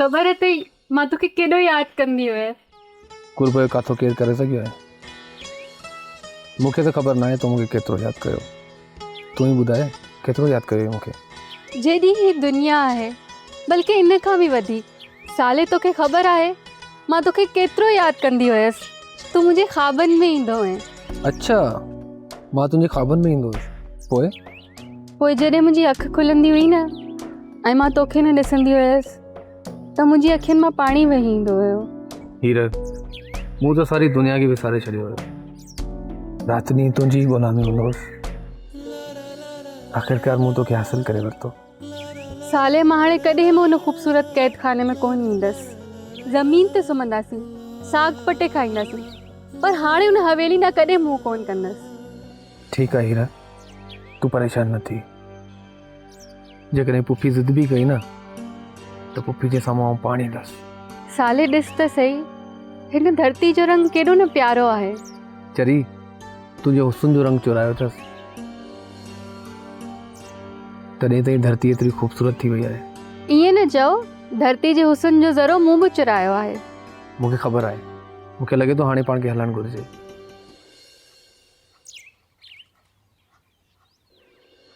ख़बर है तई मां तोखे केॾो यादि कंदी हुयसि। कुर्ब काथो केरु करे सघियो आहे? मूंखे त ख़बर न आहे तो मूंखे केतिरो यादि कयो। तूं ई ॿुधाए केतिरो यादि कयो मूंखे? जेॾी ही दुनिया आहे, बल्कि इन खां बि वधीक। साले तोखे ख़बर आहे मां तोखे केतिरो यादि कंदी हुयसि। तूं मुंहिंजे ख़्वाबनि में ईंदो हुएं। अच्छा, मां तुंहिंजे ख़्वाबनि में ईंदो हुयुसि? पोइ जॾहिं मुंहिंजी अखि खुलंदी हुई न ऐं मां तोखे न ॾिसंदी हुयसि त मुंहिंजी अखियुनि मां पाणी वही ईंदो हुयो। हीर, मूं त सारी दुनिया खे विसारे छॾियो हुयो। राति ॾींहुं तुंहिंजी ग़ुलामी हूंदो हुयुसि। आख़िरकार मूं तोखे हासिल करे वरितो। साले मां हाणे कॾहिं बि हुन ख़ूबसूरत कैद खाने में कोन ईंदसि। ज़मीन ते सुम्हंदासीं, साग पटे खाईंदासीं, पर हाणे हुन हवेली ना कॾहिं मुंहुं कोन कंदसि। ठीकु आहे हीरा, तूं परेशान न थी। जेकॾहिं पुफी ज़िद बि कई न त पुफी जे साम्हूं आउं पाणी ॾींदसि। साले ॾिस त सही, हिन धरती जो रंग केॾो न प्यारो आहे। चरी, तुंहिंजे हुस्न जो रंग चुरायो अथसि, तॾहिं ताईं धरती एतिरी ख़ूबसूरत थी वई आहे। ईअं न चओ, धरती जे हुस्न जो ज़रो मूं बि चुरायो आहे। मूंखे ख़बर आहे, मूंखे लॻे थो हाणे पाण खे हलणु घुरिजे।